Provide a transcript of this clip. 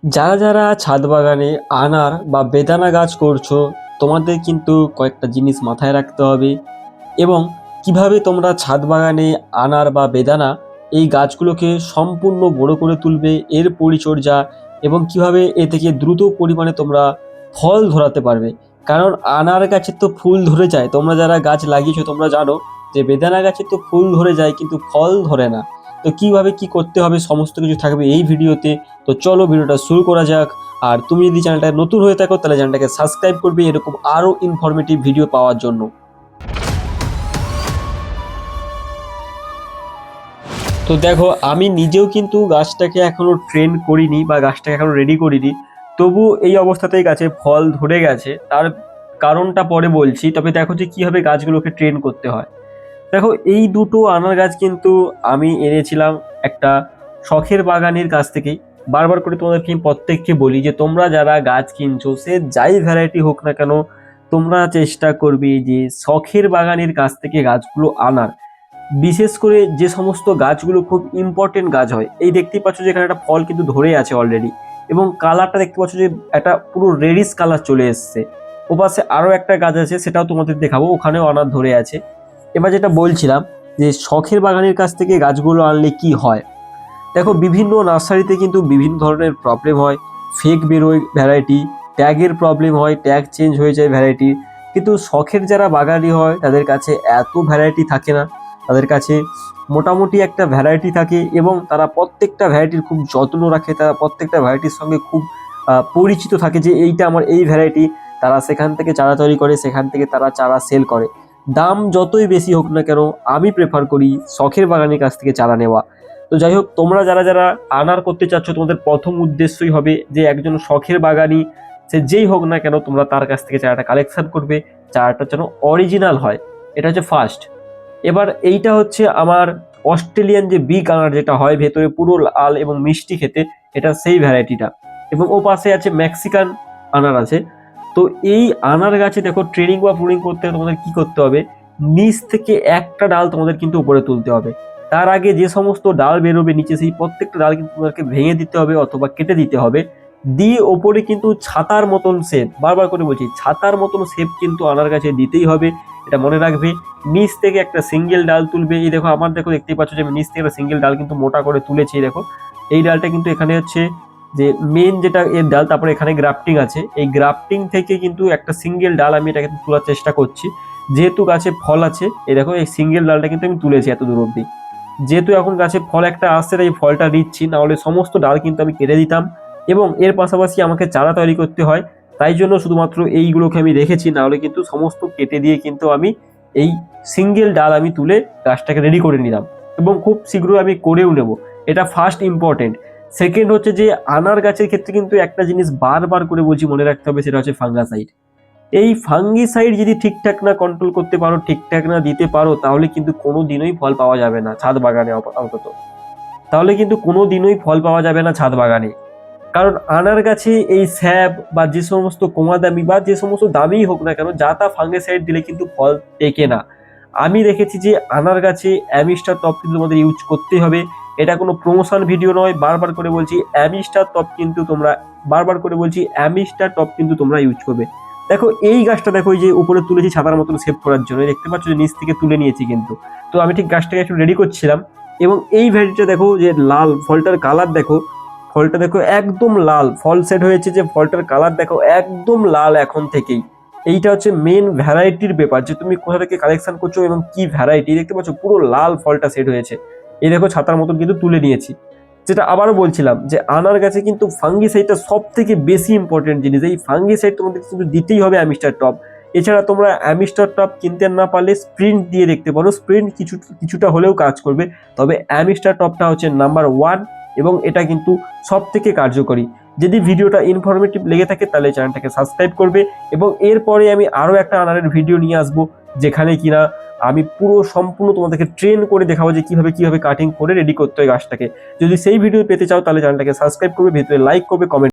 যারা যারা ছাদ বাগানে আনার বা বেদানা গাছ করছো, তোমাদের কিন্তু কয়েকটা জিনিস মাথায় রাখতে হবে। এবং কিভাবে তোমরা ছাদ বাগানে আনার বা বেদানা এই গাছগুলোকে সম্পূর্ণ বড় করে তুলবে, এর পরিচর্যা এবং কিভাবে এ থেকে দ্রুত পরিমাণে তোমরা ফল ধরাতে পারবে। কারণ আনার গাছের তো ফুল ধরে যায়, তোমরা যারা গাছ লাগিয়েছো তোমরা জানো যে বেদানা গাছের তো ফুল ধরে যায় কিন্তু ফল ধরে না। তো কিভাবে কি করতে হবে সমস্ত কিছু থাকবে এই ভিডিওতে। তো চলো ভিডিওটা শুরু করা যাক। আর তুমি যদি চ্যানেলটা নতুন হয়ে থাকো তাহলে চ্যানেলটাকে সাবস্ক্রাইব করবে এরকম আরও ইনফরমেটিভ ভিডিও পাওয়ার জন্য। তো দেখো, আমি নিজেও কিন্তু গাছটাকে এখনো ট্রেন করিনি বা গাছটাকে এখনো রেডি করিনি, তবু এই অবস্থাতেই গাছে ফল ধরে গেছে। তার কারণটা পরে বলছি, তবে দেখো যে কীভাবে গাছগুলোকে ট্রেন করতে হয়। দেখো, এই দুটো আনার গাছ কিন্তু আমি এনেছিলাম একটা শখের বাগানের কাছ থেকেই। বারবার করে তোমাদেরকে আমি প্রত্যেককে বলি যে তোমরা যারা গাছ কিনছো, সে যাই ভ্যারাইটি হোক না কেন, তোমরা চেষ্টা করবে যে শখের বাগানের কাছ থেকে গাছগুলো আনার। বিশেষ করে যে সমস্ত গাছগুলো খুব ইম্পর্টেন্ট গাছ হয়, এই দেখতেই পাচ্ছ যে এখানে একটা ফল কিন্তু ধরে আছে অলরেডি, এবং কালারটা দেখতে পাচ্ছ যে একটা পুরো রেডিশ কালার চলে এসছে। ওপাশে আরও একটা গাছ আছে, সেটাও তোমাদের দেখাবো, ওখানেও আনার ধরে আছে। এবার যেটা বলছিলাম যে শখের বাগানের কাছ থেকে গাছগুলো আনলে কি হয়। দেখো, বিভিন্ন নার্সারিতে কিন্তু বিভিন্ন ধরনের প্রবলেম হয়, ফেক বেরোয় ভ্যারাইটি, ট্যাগের প্রবলেম হয়, ট্যাগ চেঞ্জ হয়ে যায় ভ্যারাইটি। কিন্তু শখের যারা বাগানি হয় তাদের কাছে এত ভ্যারাইটি থাকে না, তাদের কাছে মোটামুটি একটা ভ্যারাইটি থাকে এবং তারা প্রত্যেকটা ভ্যারাইটির খুব যত্ন রাখে, তারা প্রত্যেকটা ভ্যারাইটির সঙ্গে খুব পরিচিত থাকে যে এইটা আমার এই ভ্যারাইটি। তারা সেখান থেকে চারা তৈরি করে, সেখান থেকে তারা চারা সেল করে। দাম যতই বেশি হোক না কেন, আমি প্রেফার করি শখের বাগানের কাছ থেকে চারা নেওয়া। তো যাই হোক, তোমরা যারা যারা আনার করতে চাচ্ছ, তোমাদের প্রথম উদ্দেশ্যই হবে যে একজন শখের বাগানি, সে যেই হোক না কেন, তোমরা তার কাছ থেকে চারাটা কালেকশন করবে, চারাটা যেন অরিজিনাল হয়, এটা হচ্ছে ফার্স্ট। এবার এইটা হচ্ছে আমার অস্ট্রেলিয়ান যে বিগ আনার যেটা হয়, ভেতরে পুরো লাল এবং মিষ্টি খেতে, এটা সেই ভ্যারাইটিটা। এবং ও পাশে আছে মেক্সিকান আনার আছে। তো এই আনার গাছে দেখো, ট্রেনিং বা প্রুনিং করতে তোমাদের কি করতে হবে, নিচ থেকে একটা ডাল তোমাদের কিন্তু উপরে তুলতে হবে। তার আগে যে সমস্ত ডাল বেরোবে নিচে, সেই প্রত্যেকটা ডাল কিন্তু তোমাদেরকে ভেঙে দিতে হবে অথবা কেটে দিতে হবে। দিয়ে ওপরে কিন্তু ছাতার মতন শেপ, বারবার করে বলছি, ছাতার মতন শেপ কিন্তু আনার গাছে দিতেই হবে, এটা মনে রাখবে। নিচ থেকে একটা সিঙ্গেল ডাল তুলবে। এই দেখো, আমার দেখো দেখতেই পাচ্ছ যে আমি নিচ থেকে একটা সিঙ্গেল ডাল কিন্তু মোটা করে তুলেছি। দেখো, এই ডালটা কিন্তু এখানে হচ্ছে যে মেন যেটা এর ডাল, তারপরে এখানে গ্রাফটিং আছে, এই গ্রাফটিং থেকে কিন্তু একটা সিঙ্গেল ডাল আমি এটাকে তোলার চেষ্টা করছি। যেহেতু গাছে ফল আছে, এই দেখো এই সিঙ্গেল ডালটা কিন্তু আমি তুলেছি এত দূর অব্দি। যেহেতু এখন গাছে ফল একটা আসছে, তাই ফলটা দিচ্ছি, নাহলে সমস্ত ডাল কিন্তু আমি কেটে দিতাম। এবং এর পাশাপাশি আমাকে চারা তৈরি করতে হয়, তাই জন্য শুধুমাত্র এইগুলোকে আমি রেখেছি, নাহলে কিন্তু সমস্ত কেটে দিয়ে কিন্তু আমি এই সিঙ্গেল ডাল আমি তুলে গাছটাকে রেডি করে নিলাম, এবং খুব শীঘ্রই আমি করেও নেব। এটা ফার্স্ট ইম্পর্টেন্ট। সেকেন্ড হচ্ছে যে আনার গাছের ক্ষেত্রে কিন্তু একটা জিনিস বারবার করে বলছি, মনে রাখতে হবে, সেটা হচ্ছে ফাঙ্গাসাইড। এই ফাঙ্গিসাইড যদি ঠিকঠাক না কন্ট্রোল করতে পারো, ঠিকঠাক না দিতে পারো, তাহলে কিন্তু কোনো দিনই ফল পাওয়া যাবে না ছাদ বাগানে অন্তত। তাহলে কিন্তু কোনো দিনই ফল পাওয়া যাবে না ছাদ বাগানে। কারণ আনার গাছে এই স্যাব বা যে সমস্ত কমা দামি বা যে সমস্ত দামিই হোক না কেন, যা তা ফাঙ্গিসাইড দিলে কিন্তু ফল টেকে না। আমি দেখেছি যে আনার গাছে অ্যামিস্টার টপ কিন্তু আমাদের ইউজ করতেই হবে। এটা কোনো প্রমোশন ভিডিও নয়, বারবার করে বলছি অ্যামিস্টার টপ কিন্তু তোমরা, বারবার করে বলছি অ্যামিস্টার টপ কিন্তু তোমরা ইউজ করবে। দেখো, এই গাছটা দেখো, এই যে উপরে তুলেছি ছাতার মতন সেভ করার জন্য, দেখতে পাচ্ছ যে নিচ থেকে তুলে নিয়েছি কিন্তু। তো আমি ঠিক গাছটাকে একটু রেডি করছিলাম, এবং এই ভ্যারাইটিটা দেখো যে লাল ফলটার কালার দেখো, ফলটা দেখো একদম লাল, ফল সেট হয়েছে যে ফলটার কালার দেখো একদম লাল এখন থেকেই। এইটা হচ্ছে মেন ভ্যারাইটির ব্যাপার, যে তুমি কোথা থেকে কালেকশন করছো এবং কি ভ্যারাইটি। দেখতে পাচ্ছ পুরো লাল ফলটা সেট হয়েছে। এই দেখো, ছাতার মতন কিন্তু তুলে নিয়েছি। যেটা আবারও বলছিলাম যে আনার গাছে কিন্তু ফাঙ্গিসাইডটা সব থেকে বেশি ইম্পর্টেন্ট জিনিস। এই ফাঙ্গিসাইড তোমাদের কিন্তু দিতেই হবে অ্যামিস্টার টপ। এছাড়া তোমরা অ্যামিস্টার টপ কিনতে না পারলে স্প্রিন্ট দিয়ে দেখতে পারো, স্প্রিন্ট কিছুটা হলেও কাজ করবে। তবে অ্যামিস্টার টপটা হচ্ছে নাম্বার 1, এবং এটা কিন্তু সব থেকে কার্যকরী। যদি ভিডিওটা ইনফরমেটিভ লেগে থাকে তাহলে চ্যানেলটাকে সাবস্ক্রাইব করবে। এবং এরপরে আমি আরও একটা আনারের ভিডিও নিয়ে আসবো, যেখানে কিনা আমি পুরো সম্পূর্ণ তোমাদেরকে ট্রেন করে দেখাবো যে কিভাবে কাটিং করে রেডি করতে হয় গাছটাকে। যদি সেই ভিডিও পেতে চাও তাহলে চ্যানেলটাকে সাবস্ক্রাইব করবে, ভিডিওতে লাইক করবে, কমেন্ট